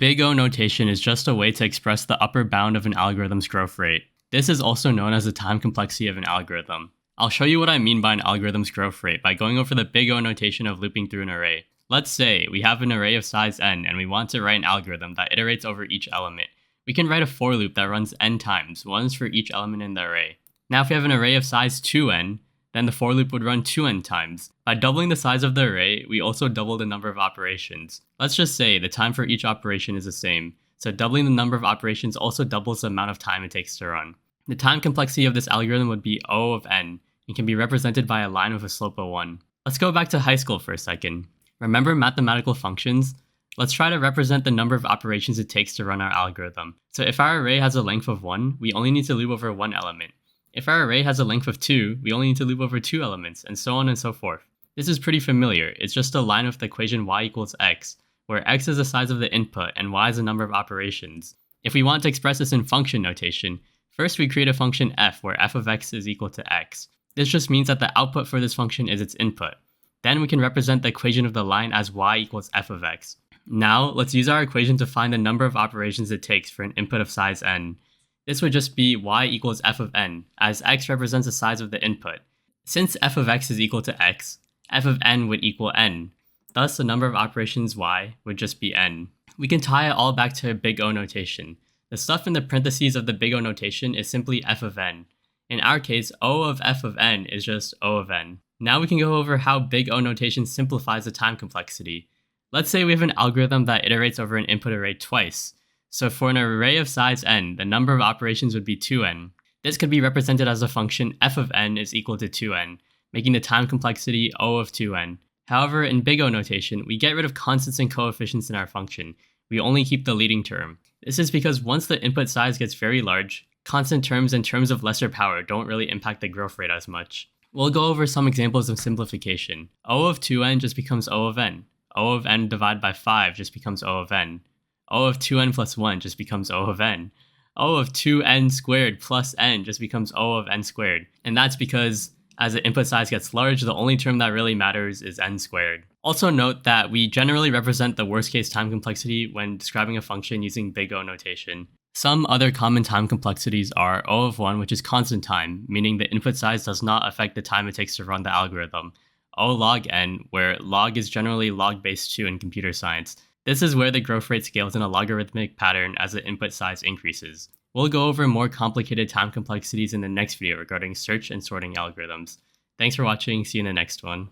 Big O notation is just a way to express the upper bound of an algorithm's growth rate. This is also known as the time complexity of an algorithm. I'll show you what I mean by an algorithm's growth rate by going over the big O notation of looping through an array. Let's say we have an array of size n and we want to write an algorithm that iterates over each element. We can write a for loop that runs n times, once for each element in the array. Now if we have an array of size 2n, then the for loop would run 2n times. By doubling the size of the array, we also double the number of operations. Let's just say the time for each operation is the same, so doubling the number of operations also doubles the amount of time it takes to run. The time complexity of this algorithm would be O of n, and can be represented by a line with a slope of 1. Let's go back to high school for a second. Remember mathematical functions? Let's try to represent the number of operations it takes to run our algorithm. So if our array has a length of 1, we only need to loop over one element. If our array has a length of 2, we only need to loop over 2 elements, and so on and so forth. This is pretty familiar. It's just a line with the equation y equals x, where x is the size of the input and y is the number of operations. If we want to express this in function notation, first we create a function f where f of x is equal to x. This just means that the output for this function is its input. Then we can represent the equation of the line as y equals f of x. Now, let's use our equation to find the number of operations it takes for an input of size n. This would just be y equals f of n, as x represents the size of the input. Since f of x is equal to x, f of n would equal n. Thus, the number of operations y would just be n. We can tie it all back to big O notation. The stuff in the parentheses of the big O notation is simply f of n. In our case, O of f of n is just O of n. Now we can go over how big O notation simplifies the time complexity. Let's say we have an algorithm that iterates over an input array twice. So for an array of size n, the number of operations would be 2n. This could be represented as a function f of n is equal to 2n, making the time complexity O of 2n. However, in big O notation, we get rid of constants and coefficients in our function. We only keep the leading term. This is because once the input size gets very large, constant terms and terms of lesser power don't really impact the growth rate as much. We'll go over some examples of simplification. O of 2n just becomes O of n. O of n divided by 5 just becomes O of n. O of 2n plus 1 just becomes O of n. O of 2n squared plus n just becomes O of n squared. And that's because as the input size gets large, the only term that really matters is n squared. Also note that we generally represent the worst case time complexity when describing a function using big O notation. Some other common time complexities are O of 1, which is constant time, meaning the input size does not affect the time it takes to run the algorithm. O log n, where log is generally log base 2 in computer science. This is where the growth rate scales in a logarithmic pattern as the input size increases. We'll go over more complicated time complexities in the next video regarding search and sorting algorithms. Thanks for watching, see you in the next one.